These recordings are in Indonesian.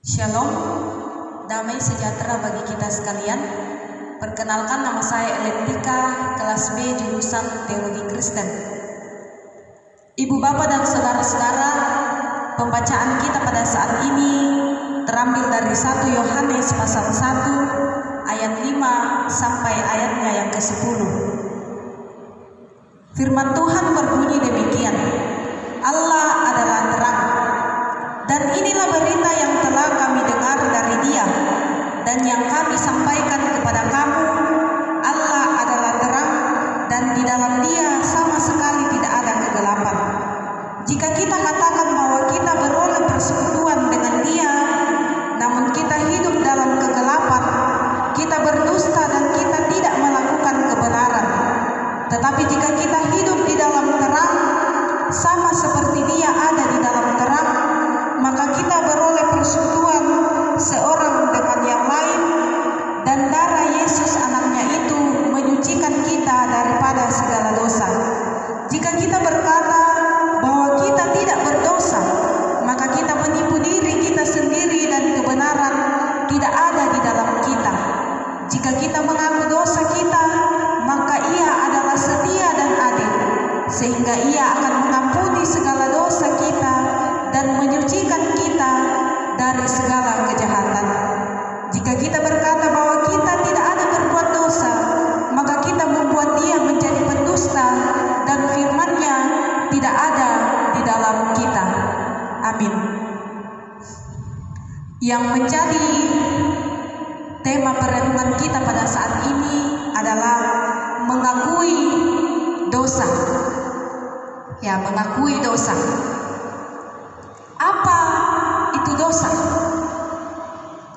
Shalom, damai sejahtera bagi kita sekalian. Perkenalkan, nama saya Elentika, kelas B jurusan Teologi Kristen. Ibu bapak dan saudara-saudara, pembacaan kita pada saat ini terambil dari 1 Yohanes pasal 1 ayat 5 sampai ayatnya yang ke-10. Firman Tuhan berbunyi demikian, Allah adalah terang, dan inilah berita yang telah kami dengar dari Dia dan yang kami sampaikan kepada kamu. Allah adalah terang, dan di dalam Dia sama sekali tidak ada kegelapan. Jika kita katakan bahwa kita beroleh persekutuan dengan Dia, namun kita hidup dalam kegelapan, kita berdusta dan kita tidak melakukan kebenaran. Tetapi jika kita hidup di dalam terang, sama seperti Dia ada di dalam terang, maka kita beroleh persekutuan seorang dengan yang lain, dan darah Yesus anaknya itu menyucikan kita daripada segala dosa. Jika kita berkata bahwa kita tidak berdosa, maka kita menipu diri kita sendiri dan kebenaran tidak ada di dalam kita. Jika kita mengaku dosa kita, maka Ia adalah setia dan adil, sehingga Ia akan mengampuni segala dosa kita dan menyucikan kita dari segala kejahatan. Jika kita berkata bahwa kita tidak ada berbuat dosa, maka kita membuat Dia menjadi pendusta dan firman-Nya tidak ada di dalam kita. Amin. Yang menjadi tema perenungan kita pada saat ini adalah mengakui dosa. Ya, mengakui dosa. Apa itu dosa?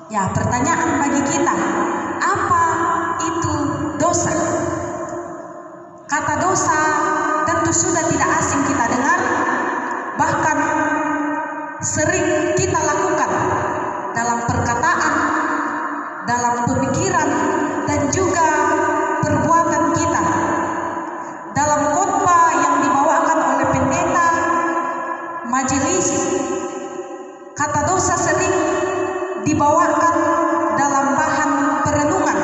Ya, pertanyaan bagi kita, apa itu dosa? Kata dosa tentu sudah tidak asing kita dengar, bahkan sering kita lakukan dalam perkataan, dalam pemikiran, dan juga perbuatan kita. Dalam khotbah yang dibawakan oleh pendeta, majelis, kata dosa sering dibawakan dalam bahan perenungan.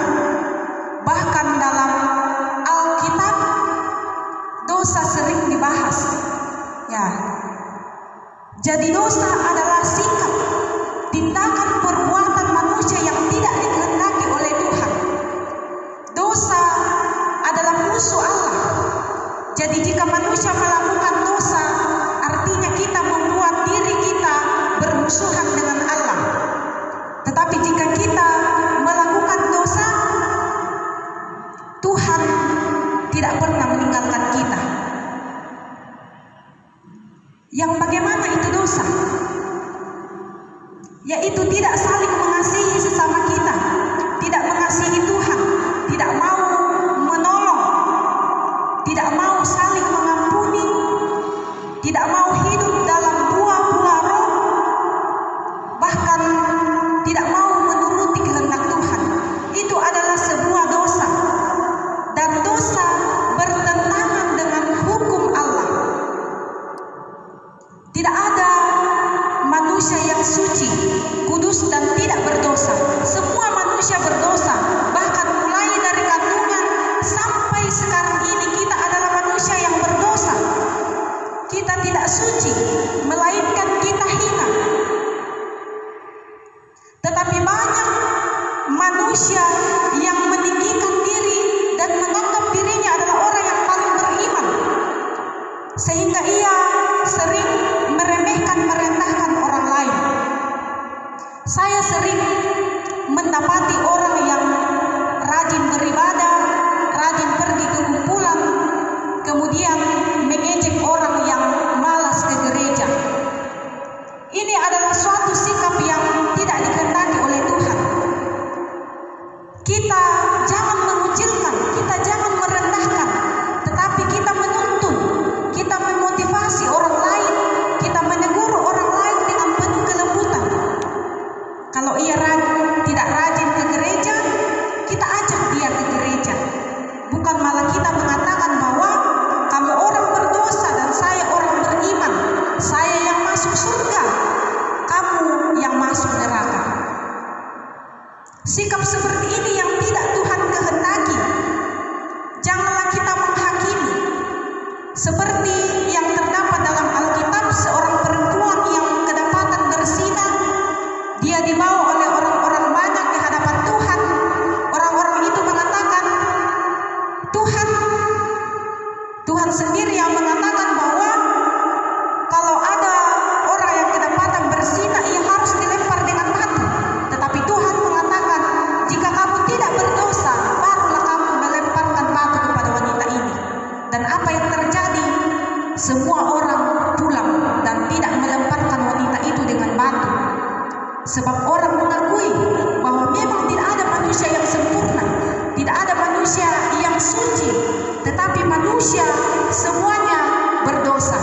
Bahkan dalam Alkitab, dosa sering dibahas. Ya. Jadi dosa adalah sikap, tindakan, perbuatan manusia yang tidak dikehendaki oleh Tuhan. Dosa adalah musuh Allah. Jadi jika manusia melakukan dosa, artinya kita membuat diri kita bermusuhan dengan Allah. Tetapi jika kita melakukan dosa, Tuhan tidak pernah meninggalkan kita. Yang bagaimana itu dosa? Yaitu tidak saling mengasihi sesama kita, tidak mengasihi Tuhan, tidak mau menolong, tidak mau saling mengampuni, tidak mau hidup dalam buah-buah roh, bahkan tidak mau menuruti kehendak Tuhan. Itu adalah sebuah dosa, dan dosa bertentangan dengan hukum Allah. Tidak ada manusia yang suci, kudus, dan tidak berdosa. Semua manusia berdosa, bahkan mulai dari kandungan sampai sekarang ini kita adalah manusia yang berdosa. Kita tidak suci, melainkan kita hina. Tetapi banyak manusia yang meninggikan diri dan menganggap dirinya adalah orang yang paling beriman, sehingga ia sering merendahkan orang lain. Saya sering mendapati orang yang rajin beribadah, rajin pergi ke kumpulan, kemudian mengejek orang yang malas ke gereja. Ini adalah suatu sikap yang tidak dikehendaki oleh Tuhan. Kita Sikap seperti ini yang tidak Tuhan kehendaki. Janganlah kita menghakimi. Seperti yang terdapat dalam Alkitab, seorang perempuan yang kedapatan berzina, dia dibawa oleh orang-orang banyak di hadapan Tuhan. Orang-orang itu mengatakan, Tuhan sendiri yang mengatakan bahwa kalau ada orang yang kedapatan berzina, ia harus dilempar dengan batu. Tetapi Tuhan mengatakan, jika kamu tidak berdosa, barulah kamu melemparkan batu kepada wanita ini. Dan apa yang terjadi? Semua orang pulang dan tidak melemparkan wanita itu dengan batu. Sebab orang mengakui bahwa memang tidak ada manusia yang sempurna, tidak ada manusia yang suci, tetapi manusia semuanya berdosa.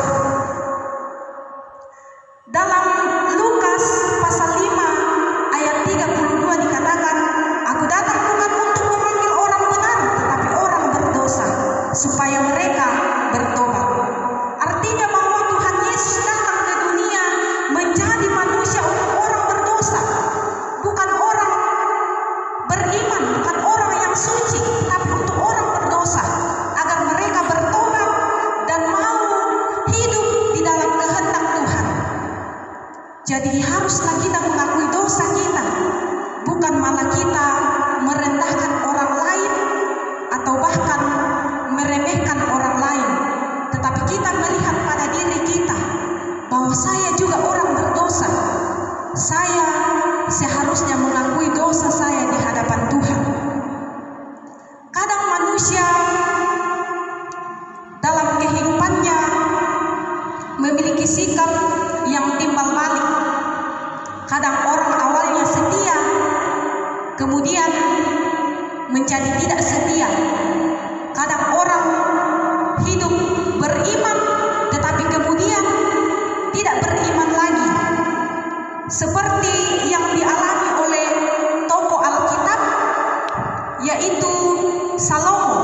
Dalam Lukas pasal 5 ayat 32 dikatakan, aku datang bukan untuk memanggil orang benar, tetapi orang berdosa, supaya mereka bertobat. Artinya bahwa Tuhan Yesus datang ke dunia menjadi manusia untuk orang berdosa, bukan orang beriman, bukan orang yang suci, tapi untuk orang berdosa, agar mereka bertobat dan mau hidup di dalam kehendak Tuhan. Jadi haruslah kita mengakui dosa kita, bukan malah kita merendahkan orang lain atau bahkan meremehkan orang lain, tetapi kita melihat pada diri kita bahwa saya juga orang berdosa. Saya seharusnya mengakui dosa saya di hadapan Tuhan. Kadang manusia dalam kehidupannya memiliki sikap yang timbal balik. Kadang orang awalnya setia, kemudian menjadi tidak setia. Kadang orang hidup beriman, tetapi kemudian tidak beriman lagi. Seperti yang dialami oleh tokoh Alkitab, yaitu Salomo.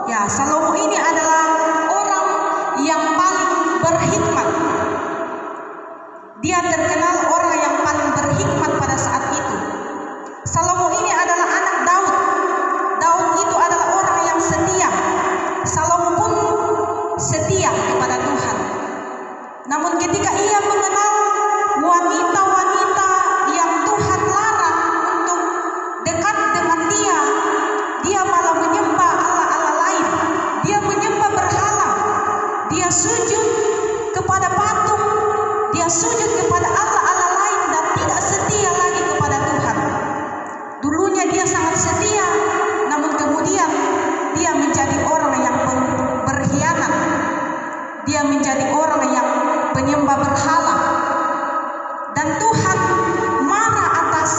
Ya, Salomo ini adalah orang yang paling berhikmat. Dia terkenal orang yang paling berhikmat pada saat itu. Salomo ini adalah anak Daud. Daud itu adalah orang yang setia. Salomo pun setia kepada Tuhan. Namun ketika ia mengenal wanita-wanita yang Tuhan larang untuk dekat dengan dia, dia malah menyembah Allah-Allah lain. Dia menyembah berhala. Dia sujud kepada patung. Dia sujud kepada Allah-Allah lain dan tidak setia lagi kepada Tuhan. Dulunya dia sangat setia, namun kemudian dia menjadi orang yang berkhianat. Dia menjadi orang yang penyembah berhala. Dan Tuhan marah atas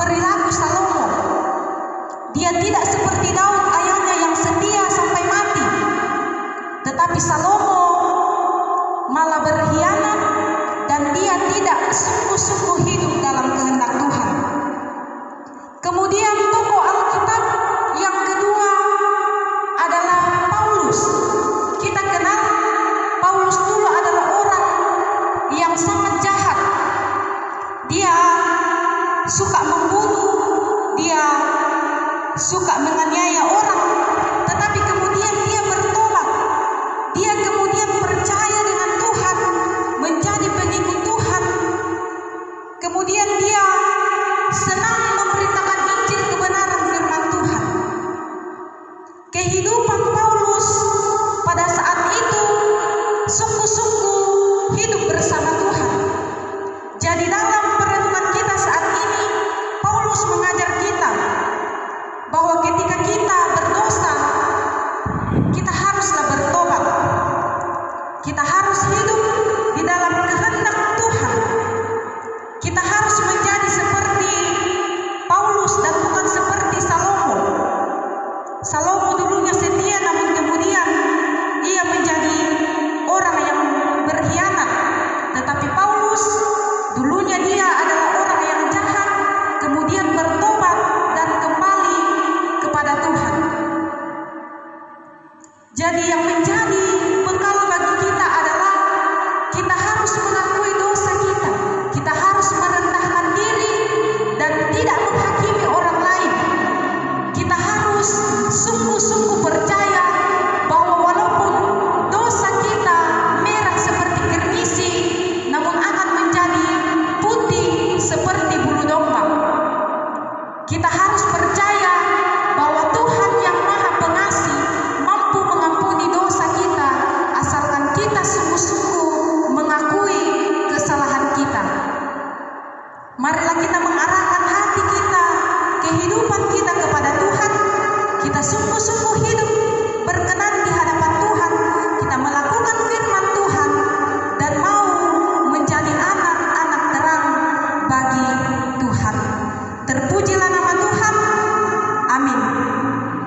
perilaku Salomo. Dia tidak seperti Daud ayahnya yang setia sampai mati, tetapi Salomo malah berkhianat dan dia tidak sungguh-sungguh hidup dalam kehendak Tuhan. Kemudian tokoh Alkitab yang kedua adalah Paulus. Kita kenal Paulus dulu adalah orang yang sangat jahat. Dia suka membunuh, dia suka menganiaya orang, tetapi kemudian dia bertobat. Dia kemudian percaya dengan Tuhan, menjadi pengikut Tuhan. Kemudian dia senang memberitakan Injil kebenaran firman Tuhan. Kehidupan Paulus pada saat itu sungguh-sungguh hidup bersama Tuhan. Jadi dalam perenungan kita saat ini, Paulus mengajar kita bahwa ketika kita berdosa, kita haruslah bertobat. Kita harus hidup di dalam kehendak Tuhan. Kita harus menjadi seperti Paulus kita sungguh-sungguh mengakui kesalahan kita. Marilah kita mengarahkan hati kita, kehidupan kita kepada Tuhan. Kita sungguh-sungguh